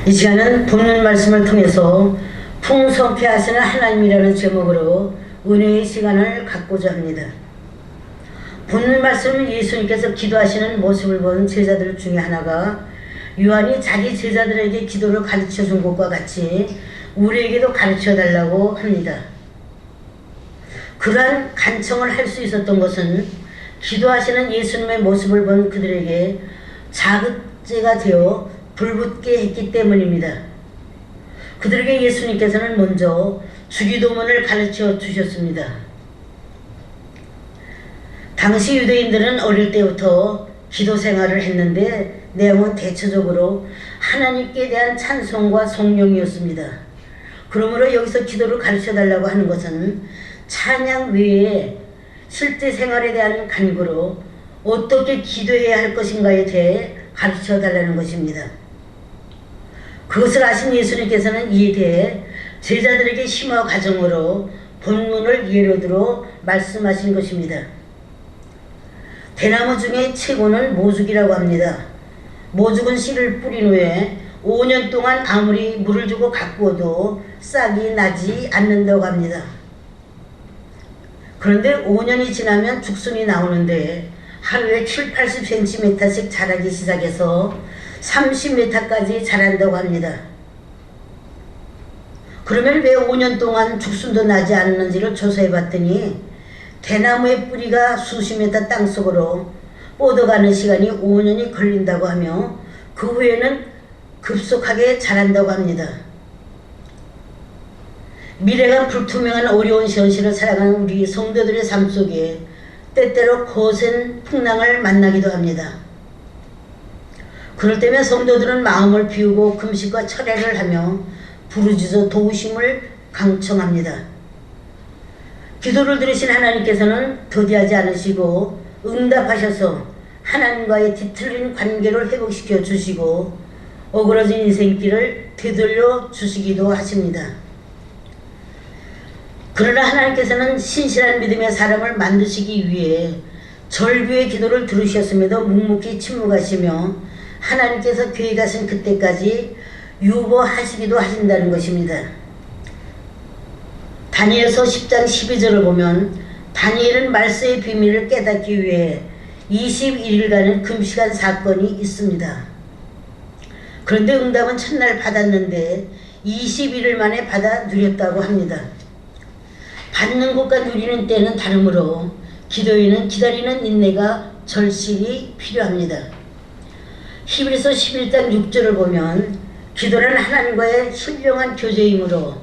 이 시간은 본문 말씀을 통해서 풍성케 하시는 하나님이라는 제목으로 은혜의 시간을 갖고자 합니다. 본문 말씀은 예수님께서 기도하시는 모습을 본 제자들 중에 하나가 요한이 자기 제자들에게 기도를 가르쳐 준 것과 같이 우리에게도 가르쳐 달라고 합니다. 그러한 간청을 할 수 있었던 것은 기도하시는 예수님의 모습을 본 그들에게 자극제가 되어 불붙게 했기 때문입니다. 그들에게 예수님께서는 먼저 주기도문을 가르쳐 주셨습니다. 당시 유대인들은 어릴 때부터 기도 생활을 했는데 내용은 대체적으로 하나님께 대한 찬송과 성령이었습니다. 그러므로 여기서 기도를 가르쳐 달라고 하는 것은 찬양 외에 실제 생활에 대한 간구로 어떻게 기도해야 할 것인가에 대해 가르쳐 달라는 것입니다. 그것을 아신 예수님께서는 이에 대해 제자들에게 심화 과정으로 본문을 예로 들어 말씀하신 것입니다. 대나무 중에 최고는 모죽이라고 합니다. 모죽은 씨를 뿌린 후에 5년 동안 아무리 물을 주고 가꾸어도 싹이 나지 않는다고 합니다. 그런데 5년이 지나면 죽순이 나오는데 하루에 70-80cm씩 자라기 시작해서 30m까지 자란다고 합니다. 그러면 왜 5년 동안 죽순도 나지 않는지를 조사해 봤더니 대나무의 뿌리가 수십 미터 땅속으로 뻗어가는 시간이 5년이 걸린다고 하며 그 후에는 급속하게 자란다고 합니다. 미래가 불투명한 어려운 현실을 살아가는 우리 성도들의 삶 속에 때때로 거센 풍랑을 만나기도 합니다. 그럴 때면 성도들은 마음을 비우고 금식과 철회를 하며 부르짖어 도우심을 강청합니다. 기도를 들으신 하나님께서는 더디하지 않으시고 응답하셔서 하나님과의 뒤틀린 관계를 회복시켜 주시고 어그러진 인생길을 되돌려 주시기도 하십니다. 그러나 하나님께서는 신실한 믿음의 사람을 만드시기 위해 절규의 기도를 들으셨음에도 묵묵히 침묵하시며 하나님께서 계획하신 그때까지 유보하시기도 하신다는 것입니다. 다니엘서 10장 12절을 보면 다니엘은 말세의 비밀을 깨닫기 위해 21일간은 금식한 사건이 있습니다. 그런데 응답은 첫날 받았는데 21일 만에 받아 누렸다고 합니다. 받는 것과 누리는 때는 다르므로 기도에는 기다리는 인내가 절실히 필요합니다. 히브리서 11장 6절을 보면 기도는 하나님과의 신령한 교제이므로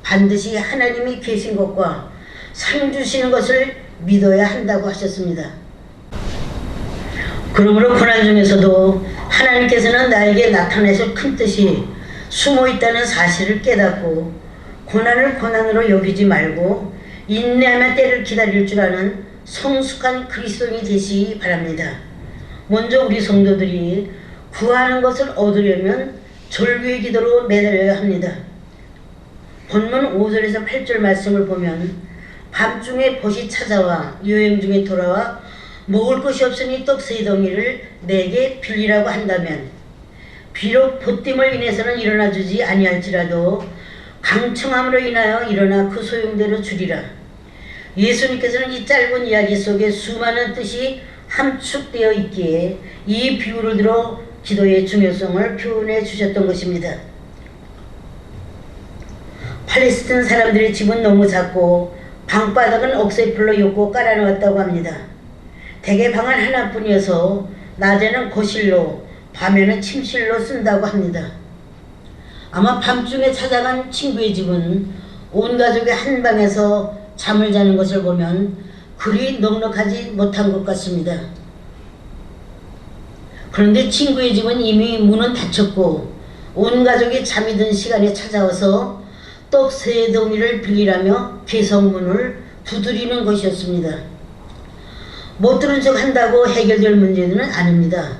반드시 하나님이 계신 것과 상 주시는 것을 믿어야 한다고 하셨습니다. 그러므로 고난 중에서도 하나님께서는 나에게 나타내실 큰 뜻이 숨어 있다는 사실을 깨닫고 고난을 고난으로 여기지 말고 인내하며 때를 기다릴 줄 아는 성숙한 그리스도인이 되시기 바랍니다. 먼저 우리 성도들이 구하는 것을 얻으려면 절규의 기도로 매달려야 합니다. 본문 5절에서 8절 말씀을 보면 밤중에 벗이 찾아와 여행 중에 돌아와 먹을 것이 없으니 떡 3덩이를 내게 빌리라고 한다면 비록 보탬을 인해서는 일어나 주지 아니할지라도 강청함으로 인하여 일어나 그 소용대로 주리라. 예수님께서는 이 짧은 이야기 속에 수많은 뜻이 함축되어 있기에 이 비유를 들어 기도의 중요성을 표현해 주셨던 것입니다. 팔레스틴 사람들의 집은 너무 작고 방바닥은 억새풀로 엮고 깔아놓았다고 합니다. 대개 방은 하나뿐이어서 낮에는 거실로 밤에는 침실로 쓴다고 합니다. 아마 밤중에 찾아간 친구의 집은 온 가족이 한 방에서 잠을 자는 것을 보면 그리 넉넉하지 못한 것 같습니다. 그런데 친구의 집은 이미 문은 닫혔고 온 가족이 잠이 든 시간에 찾아와서 떡 3덩이를 빌리라며 개성문을 두드리는 것이었습니다. 못 들은 척 한다고 해결될 문제는 아닙니다.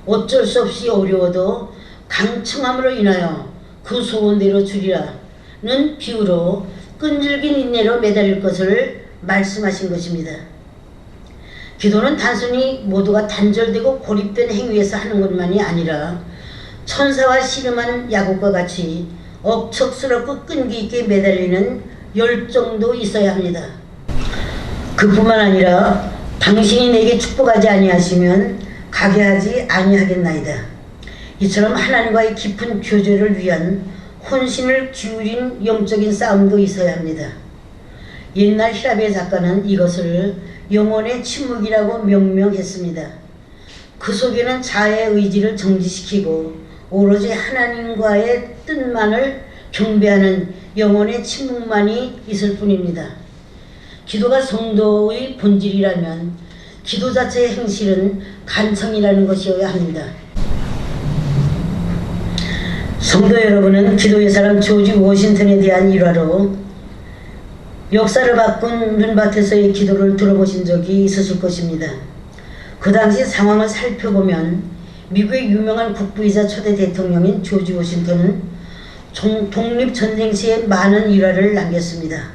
어쩔 수 없이 어려워도 강청함으로 인하여 그 소원대로 주리라는 비유로 끈질긴 인내로 매달릴 것을 말씀하신 것입니다. 기도는 단순히 모두가 단절되고 고립된 행위에서 하는 것만이 아니라 천사와 씨름한 야곱과 같이 억척스럽고 끈기 있게 매달리는 열정도 있어야 합니다. 그뿐만 아니라 당신이 내게 축복하지 아니하시면 가게 하지 아니하겠나이다. 이처럼 하나님과의 깊은 교제를 위한 혼신을 기울인 영적인 싸움도 있어야 합니다. 옛날 히라베 작가는 이것을 영혼의 침묵이라고 명명했습니다. 그 속에는 자아의 의지를 정지시키고 오로지 하나님과의 뜻만을 경배하는 영혼의 침묵만이 있을 뿐입니다. 기도가 성도의 본질이라면 기도 자체의 행실은 간청이라는 것이어야 합니다. 성도 여러분은 기도의 사람 조지 워싱턴에 대한 일화로 역사를 바꾼 눈밭에서의 기도를 들어보신 적이 있으실 것입니다. 그 당시 상황을 살펴보면 미국의 유명한 국부이자 초대 대통령인 조지 워싱턴은 독립전쟁 시에 많은 일화를 남겼습니다.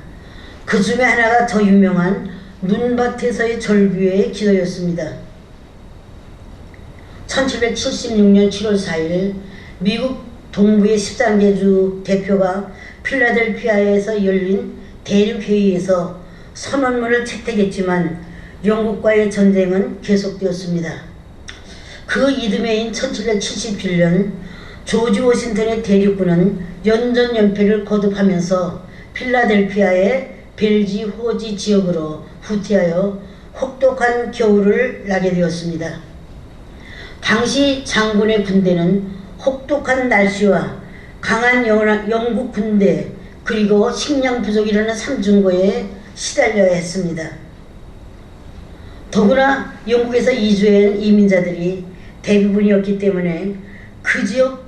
그 중에 하나가 더 유명한 눈밭에서의 절규의 기도였습니다. 1776년 7월 4일 미국 동부의 13개 주 대표가 필라델피아에서 열린 대륙회의에서 선언문을 채택했지만 영국과의 전쟁은 계속되었습니다. 그 이듬해인 1777년 조지 워싱턴의 대륙군은 연전연패를 거듭하면서 필라델피아의 벨지 호지 지역으로 후퇴하여 혹독한 겨울을 나게 되었습니다. 당시 장군의 군대는 혹독한 날씨와 강한 영국 군대 그리고 식량 부족이라는 삼중고에 시달려야 했습니다. 더구나 영국에서 이주한 이민자들이 대부분이었기 때문에 그 지역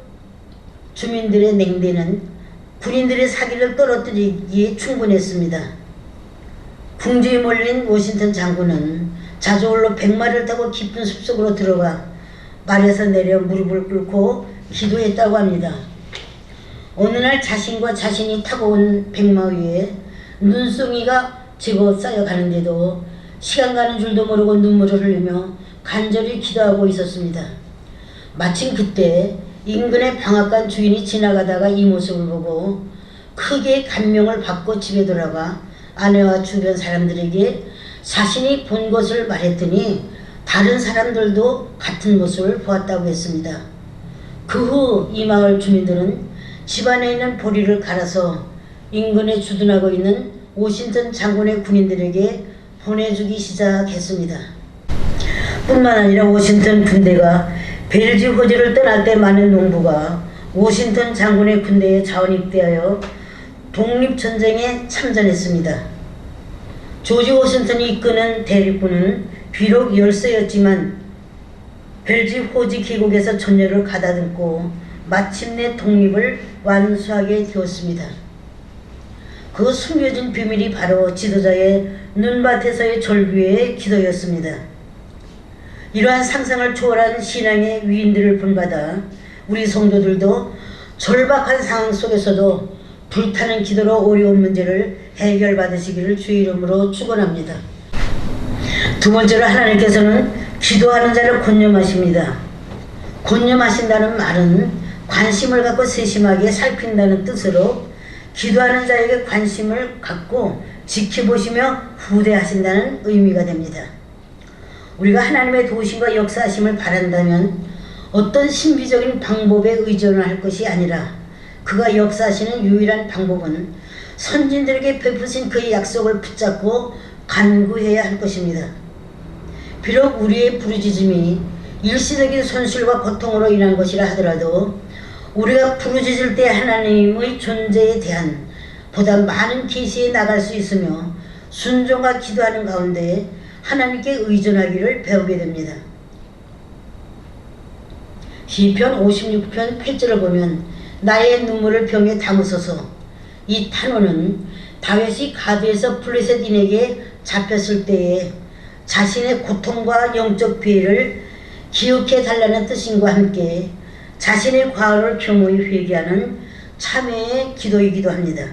주민들의 냉대는 군인들의 사기를 떨어뜨리기에 충분했습니다. 궁지에 몰린 워싱턴 장군은 자주올로 100마리를 타고 깊은 숲속으로 들어가 말에서 내려 무릎을 꿇고 기도했다고 합니다. 어느 날 자신과 자신이 타고 온 백마 위에 눈송이가 제법 쌓여가는데도 시간 가는 줄도 모르고 눈물을 흘리며 간절히 기도하고 있었습니다. 마침 그때 인근의 방앗간 주인이 지나가다가 이 모습을 보고 크게 감명을 받고 집에 돌아가 아내와 주변 사람들에게 자신이 본 것을 말했더니 다른 사람들도 같은 모습을 보았다고 했습니다. 그 후 이 마을 주민들은 집안에 있는 보리를 갈아서 인근에 주둔하고 있는 워싱턴 장군의 군인들에게 보내주기 시작했습니다. 뿐만 아니라 워싱턴 군대가 벨지 호주를 떠날 때 많은 농부가 워싱턴 장군의 군대에 자원입대하여 독립전쟁에 참전했습니다. 조지 워싱턴이 이끄는 대륙군은 비록 열세였지만 벨지 호지 계곡에서 전열을 가다듬고 마침내 독립을 완수하게 되었습니다. 그 숨겨진 비밀이 바로 지도자의 눈밭에서의 절규의 기도였습니다. 이러한 상상을 초월한 신앙의 위인들을 본받아 우리 성도들도 절박한 상황 속에서도 불타는 기도로 어려운 문제를 해결받으시기를 주의 이름으로 축원합니다. 두 번째로 하나님께서는 기도하는 자를 권념하십니다. 권념하신다는 말은 관심을 갖고 세심하게 살핀다는 뜻으로 기도하는 자에게 관심을 갖고 지켜보시며 후대하신다는 의미가 됩니다. 우리가 하나님의 도우심과 역사하심을 바란다면 어떤 신비적인 방법에 의존을 할 것이 아니라 그가 역사하시는 유일한 방법은 선진들에게 베푸신 그의 약속을 붙잡고 간구해야 할 것입니다. 비록 우리의 부르짖음이 일시적인 손실과 고통으로 인한 것이라 하더라도 우리가 부르짖을 때 하나님의 존재에 대한 보다 많은 계시에 나갈 수 있으며 순종과 기도하는 가운데 하나님께 의존하기를 배우게 됩니다. 시편 56편 8절을 보면 나의 눈물을 병에 담으소서. 이 탄원은 다윗이 가드에서 블레셋인에게 잡혔을 때에 자신의 고통과 영적 피해를 기억해 달라는 뜻인과 함께 자신의 과거를 겸허히 회개하는 참회의 기도이기도 합니다.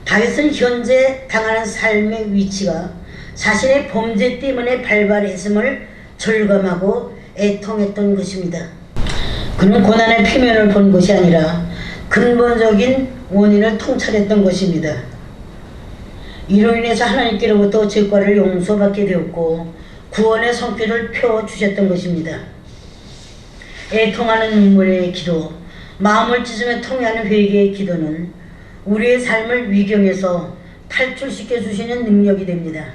다윗은 현재 당하는 삶의 위치가 자신의 범죄 때문에 발발했음을 절감하고 애통했던 것입니다. 그는 고난의 표면을 본 것이 아니라 근본적인 원인을 통찰했던 것입니다. 이로 인해서 하나님께로부터 죄과를 용서받게 되었고 구원의 손길을 펴주셨던 것입니다. 애통하는 눈물의 기도, 마음을 찢으며 통회하는 회개의 기도는 우리의 삶을 위경에서 탈출시켜 주시는 능력이 됩니다.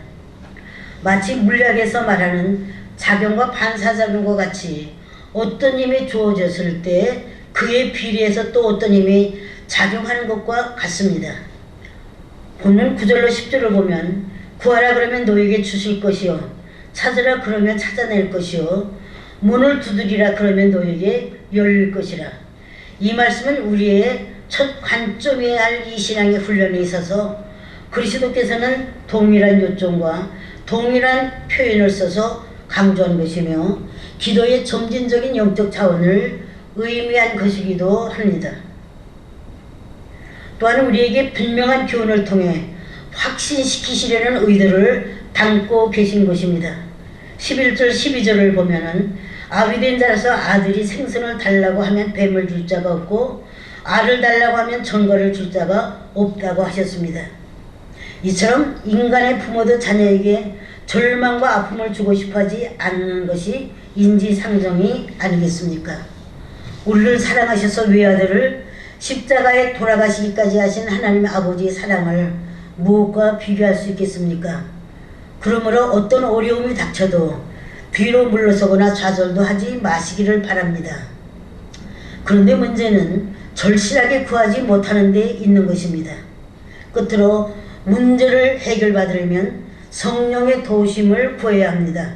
마치 물리학에서 말하는 작용과 반사작용과 같이 어떤 힘이 주어졌을 때 그에 비례해서 또 어떤 힘이 작용하는 것과 같습니다. 본문 9절로 10절을 보면 구하라 그러면 너에게 주실 것이요 찾으라 그러면 찾아낼 것이요 문을 두드리라 그러면 너에게 열릴 것이라. 이 말씀은 우리의 첫 관점이어야 할 이 신앙의 훈련에 있어서 그리스도께서는 동일한 요점과 동일한 표현을 써서 강조한 것이며 기도의 점진적인 영적 차원을 의미한 것이기도 합니다. 또한 우리에게 분명한 교훈을 통해 확신시키시려는 의도를 담고 계신 것입니다. 11절 12절을 보면은 아비된 자라서 아들이 생선을 달라고 하면 뱀을 줄 자가 없고 알을 달라고 하면 전거를 줄 자가 없다고 하셨습니다. 이처럼 인간의 부모도 자녀에게 절망과 아픔을 주고 싶어하지 않는 것이 인지상정이 아니겠습니까? 우리를 사랑하셔서 외아들을 십자가에 돌아가시기까지 하신 하나님 아버지의 사랑을 무엇과 비교할 수 있겠습니까? 그러므로 어떤 어려움이 닥쳐도 뒤로 물러서거나 좌절도 하지 마시기를 바랍니다. 그런데 문제는 절실하게 구하지 못하는 데 있는 것입니다. 끝으로 문제를 해결받으려면 성령의 도우심을 구해야 합니다.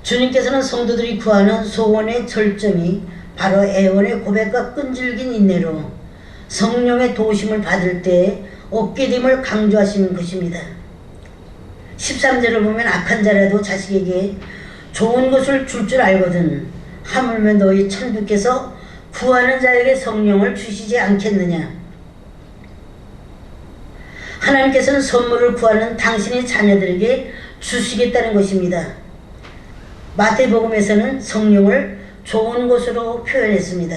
주님께서는 성도들이 구하는 소원의 절정이 바로 애원의 고백과 끈질긴 인내로 성령의 도우심을 받을 때 얻게 됨을 강조하시는 것입니다. 13절을 보면 악한 자라도 자식에게 좋은 것을 줄 줄 알거든 하물며 너희 천부께서 구하는 자에게 성령을 주시지 않겠느냐. 하나님께서는 선물을 구하는 당신의 자녀들에게 주시겠다는 것입니다. 마태복음에서는 성령을 좋은 것으로 표현했습니다.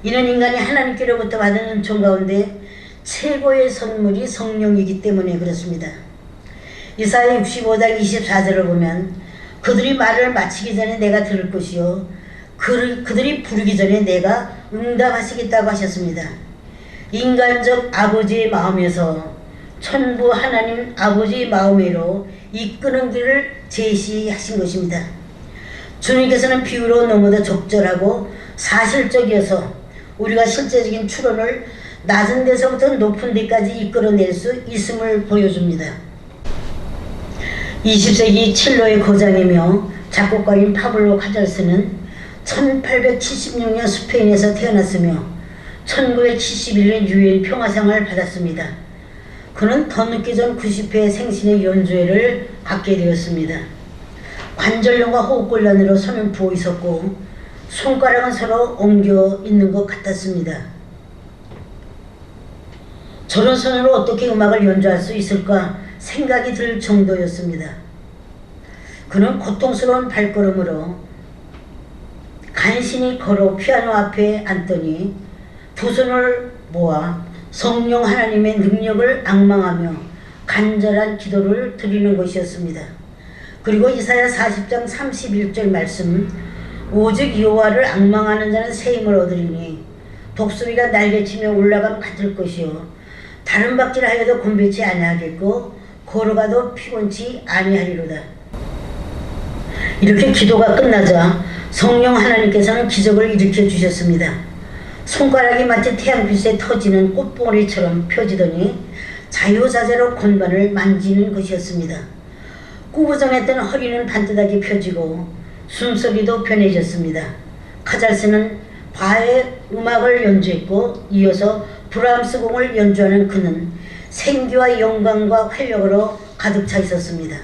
이는 인간이 하나님께로부터 받은 은총 가운데 최고의 선물이 성령이기 때문에 그렇습니다. 이사야 65장 24절을 보면 그들이 말을 마치기 전에 내가 들을 것이요 그들이 부르기 전에 내가 응답하시겠다고 하셨습니다. 인간적 아버지의 마음에서 천부 하나님 아버지의 마음으로 이끄는 길을 제시하신 것입니다. 주님께서는 비유로 너무도 적절하고 사실적이어서 우리가 실제적인 추론을 낮은 데서부터 높은 데까지 이끌어낼 수 있음을 보여줍니다. 20세기 첼로의 거장이며 작곡가인 파블로 카잘스는 1876년 스페인에서 태어났으며 1971년 유엔 평화상을 받았습니다. 그는 더 늦기 전 90회 생신의 연주회를 갖게 되었습니다. 관절염과 호흡곤란으로 손은 부어 있었고 손가락은 서로 엉겨 있는 것 같았습니다. 저런 손으로 어떻게 음악을 연주할 수 있을까 생각이 들 정도였습니다. 그는 고통스러운 발걸음으로 간신히 걸어 피아노 앞에 앉더니 두 손을 모아 성령 하나님의 능력을 앙망하며 간절한 기도를 드리는 것이었습니다. 그리고 이사야 40장 31절 말씀 오직 여호와를 앙망하는 자는 새 힘을 얻으리니 독수리가 날개치며 올라감 같을 것이요 다른 박질 하여도 곤배치 아니하겠고 걸어가도 피곤치 아니하리로다. 이렇게 기도가 끝나자 성령 하나님께서는 기적을 일으켜 주셨습니다. 손가락이 마치 태양빛에 터지는 꽃봉오리처럼 펴지더니 자유자재로 건반을 만지는 것이었습니다. 꾸부정했던 허리는 반듯하게 펴지고 숨소리도 변해졌습니다. 카잘스는 바의 음악을 연주했고 이어서 브람스 공을 연주하는 그는 생기와 영광과 활력으로 가득 차 있었습니다.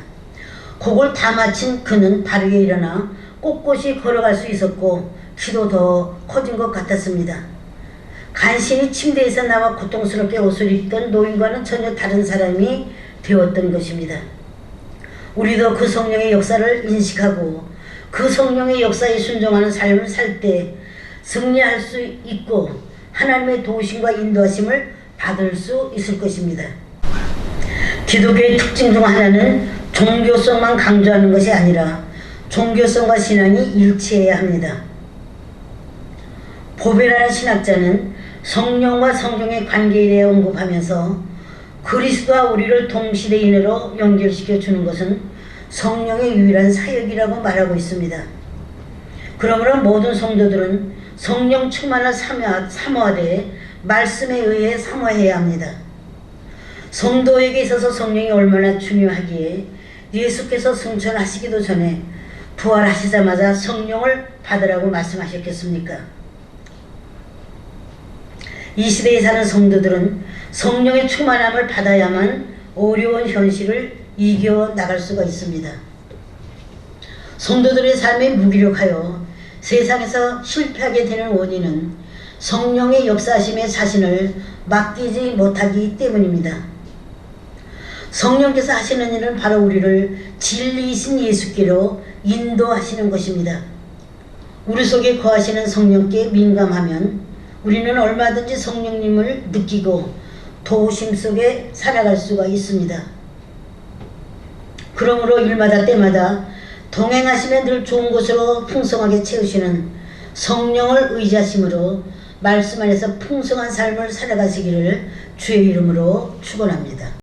곡을 다 마친 그는 바르게 일어나 꼿꼿이 걸어갈 수 있었고 키도 더 커진 것 같았습니다. 간신히 침대에서 나와 고통스럽게 옷을 입던 노인과는 전혀 다른 사람이 되었던 것입니다. 우리도 그 성령의 역사를 인식하고 그 성령의 역사에 순종하는 삶을 살 때 승리할 수 있고 하나님의 도우심과 인도하심을 받을 수 있을 것입니다. 기독교의 특징 중 하나는 종교성만 강조하는 것이 아니라 종교성과 신앙이 일치해야 합니다. 보베라는 신학자는 성령과 성경의 관계에 대해 언급하면서 그리스도와 우리를 동시대인으로 연결시켜 주는 것은 성령의 유일한 사역이라고 말하고 있습니다. 그러므로 모든 성도들은 성령 충만을 사모하되 말씀에 의해 사모해야 합니다. 성도에게 있어서 성령이 얼마나 중요하기에 예수께서 승천하시기도 전에 부활하시자마자 성령을 받으라고 말씀하셨겠습니까? 이 시대에 사는 성도들은 성령의 충만함을 받아야만 어려운 현실을 이겨나갈 수가 있습니다. 성도들의 삶이 무기력하여 세상에서 실패하게 되는 원인은 성령의 역사하심의 자신을 맡기지 못하기 때문입니다. 성령께서 하시는 일은 바로 우리를 진리이신 예수께로 인도하시는 것입니다. 우리 속에 거하시는 성령께 민감하면 우리는 얼마든지 성령님을 느끼고 도우심 속에 살아갈 수가 있습니다. 그러므로 일마다 때마다 동행하시며 늘 좋은 것으로 풍성하게 채우시는 성령을 의지하심으로 말씀 안에서 풍성한 삶을 살아가시기를 주의 이름으로 축원합니다.